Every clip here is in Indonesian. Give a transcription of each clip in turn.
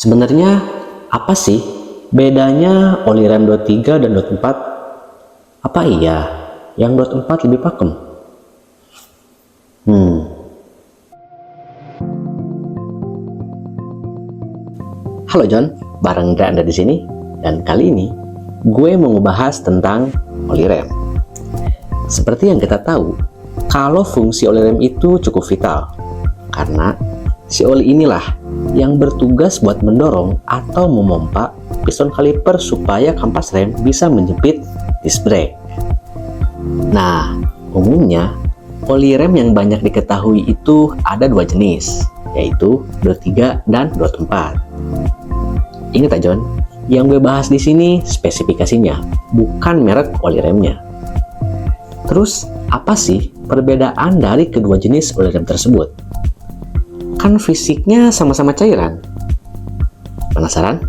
Sebenarnya apa sih bedanya oli rem dot 3 dan dot 4? Apa iya yang dot 4 lebih pakem? Halo John, bareng Anda di sini. Dan kali ini gue mau ngebahas tentang oli rem. Seperti yang kita tahu, kalau fungsi oli rem itu cukup vital, karena si oli inilah yang bertugas buat mendorong atau memompa piston kaliper supaya kampas rem bisa menjepit disc brake. Nah, umumnya oli rem yang banyak diketahui itu ada dua jenis, yaitu dot 3 dan dot 4. Ingat ya John, yang gue bahas di sini spesifikasinya, bukan merek oli remnya. Terus, apa sih perbedaan dari kedua jenis oli rem tersebut? Kan fisiknya sama-sama cairan. Penasaran?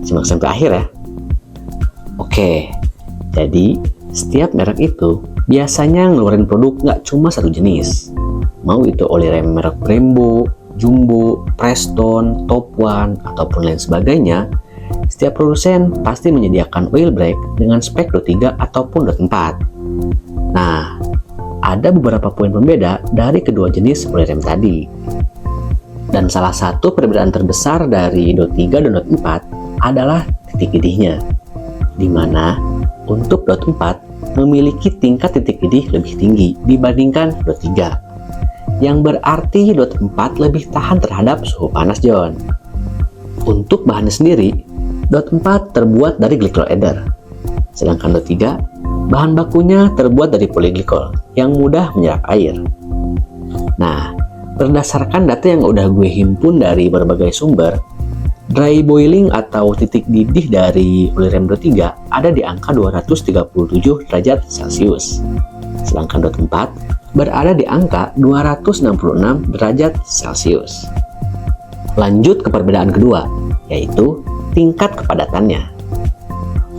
Simak sampai akhir ya. Oke, jadi setiap merek itu biasanya ngeluarin produk nggak cuma satu jenis. Mau itu oli rem merek Brembo, Jumbo, Preston, Top One, ataupun lain sebagainya, setiap produsen pasti menyediakan oil brake dengan spek dot 3 ataupun dot 4. Nah, ada beberapa poin pembeda dari kedua jenis oli rem tadi. Dan salah satu perbedaan terbesar dari dot 3 dan dot 4 adalah titik idihnya, di mana untuk dot 4 memiliki tingkat titik idih lebih tinggi dibandingkan dot 3, yang berarti dot 4 lebih tahan terhadap suhu panas, John. Untuk bahannya sendiri, dot 4 terbuat dari glycol ether, sedangkan dot 3 bahan bakunya terbuat dari polyglycol yang mudah menyerap air. Nah, berdasarkan data yang udah gue himpun dari berbagai sumber, dry boiling atau titik didih dari oli rem dot 3 ada di angka 237 derajat Celcius, sedangkan dot 4 berada di angka 266 derajat Celcius. Lanjut ke perbedaan kedua, yaitu tingkat kepadatannya.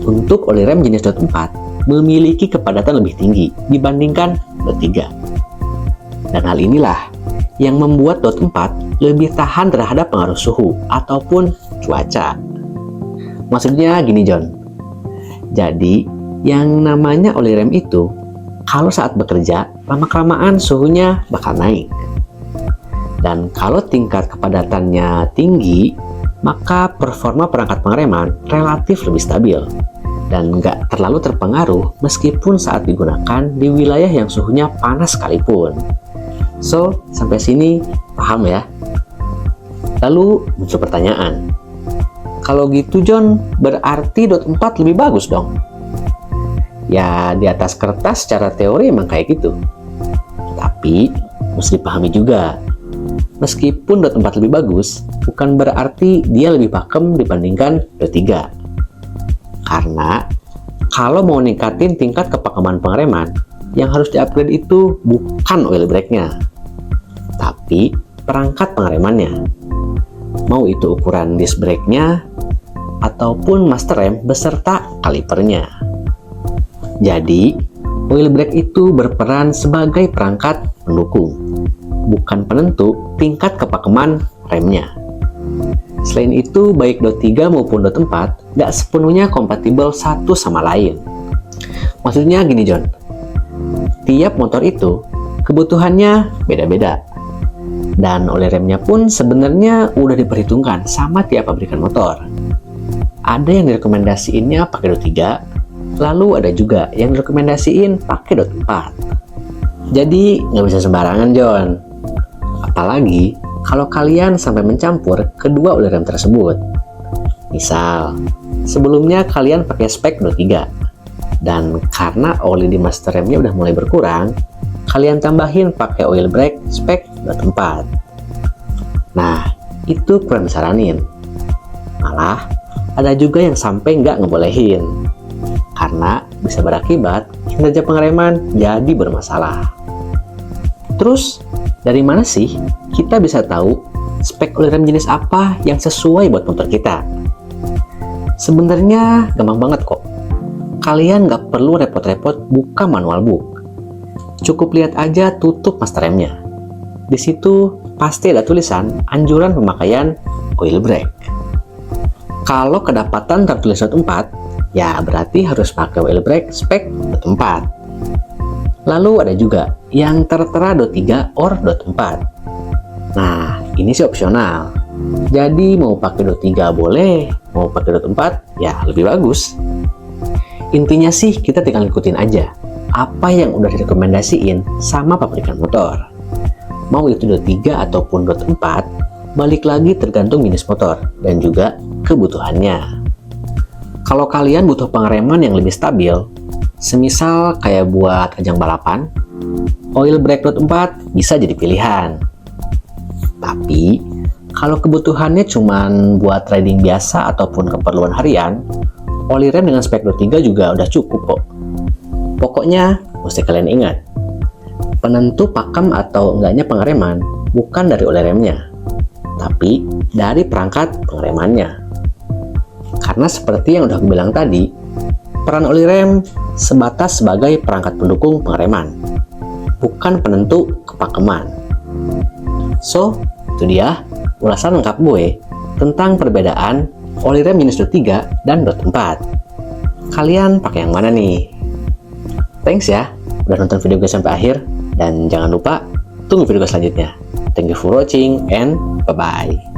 Untuk oli rem jenis dot 4 memiliki kepadatan lebih tinggi dibandingkan dot 3. Dan hal inilah yang membuat dot 4 lebih tahan terhadap pengaruh suhu ataupun cuaca. Maksudnya gini John, jadi yang namanya oli rem itu kalau saat bekerja lama-kelamaan suhunya bakal naik. Dan kalau tingkat kepadatannya tinggi, maka performa perangkat pengereman relatif lebih stabil dan nggak terlalu terpengaruh meskipun saat digunakan di wilayah yang suhunya panas sekalipun. So, sampai sini paham ya? Lalu muncul pertanyaan, kalau gitu John, berarti dot 4 lebih bagus dong? Ya, di atas kertas secara teori emang kayak gitu. Tapi, mesti dipahami juga, meskipun dot 4 lebih bagus, bukan berarti dia lebih pakem dibandingkan dot 3. Karena, kalau mau ningkatin tingkat kepakeman pengereman, yang harus di-upgrade itu bukan oil brake-nya, tapi perangkat pengeremannya. Mau itu ukuran disc brake-nya, ataupun master rem beserta kalipernya. Jadi, oil brake itu berperan sebagai perangkat pendukung, bukan penentu tingkat kepakeman remnya. Selain itu, baik dot 3 maupun dot 4 nggak sepenuhnya kompatibel satu sama lain. Maksudnya gini John, tiap motor itu kebutuhannya beda-beda. Dan oli remnya pun sebenarnya udah diperhitungkan sama tiap pabrikan motor. Ada yang direkomendasiinnya pakai dot 3, lalu ada juga yang direkomendasiin pakai dot 4. Jadi nggak bisa sembarangan John. Apalagi kalau kalian sampai mencampur kedua oli rem tersebut. Misal, sebelumnya kalian pakai spek dot 3. Dan karena oli di master remnya udah mulai berkurang, kalian tambahin pakai oil brake spek dot 4. Nah, itu kurang disaranin. Malah, ada juga yang sampai nggak ngebolehin. Karena bisa berakibat kinerja pengereman jadi bermasalah. Terus, dari mana sih kita bisa tahu spek oli rem jenis apa yang sesuai buat motor kita? Sebenarnya gampang banget kok. Kalian nggak perlu repot-repot buka manual book. Cukup lihat aja tutup master remnya. Di situ pasti ada tulisan anjuran pemakaian oil brake. Kalau kedapatan tertulis dot 4, ya berarti harus pakai oil brake spek dot 4. Lalu ada juga yang tertera dot 3 or dot 4. Nah, ini sih opsional. Jadi mau pakai dot 3 boleh, mau pakai dot 4 ya lebih bagus. Intinya sih kita tinggal ikutin aja apa yang udah direkomendasiin sama pabrikan motor. Mau itu dot 3 ataupun dot 4, balik lagi tergantung jenis motor dan juga kebutuhannya. Kalau kalian butuh pengereman yang lebih stabil, semisal kayak buat ajang balapan, oil brake dot 4 bisa jadi pilihan. Tapi, kalau kebutuhannya cuma buat riding biasa ataupun keperluan harian, oli rem dengan spek dot 3 juga udah cukup kok. Pokoknya, mesti kalian ingat, penentu pakem atau enggaknya pengereman bukan dari oli remnya, tapi dari perangkat pengeremannya. Karena seperti yang udah aku bilang tadi, peran oli rem sebatas sebagai perangkat pendukung pengereman, bukan penentu kepakeman. So, itu dia ulasan lengkap gue tentang perbedaan oli rem jenis dot 3 dan dot 4. Kalian pakai yang mana nih? Thanks ya udah nonton video gue sampai akhir, dan jangan lupa tunggu video gue selanjutnya. Thank you for watching and bye-bye.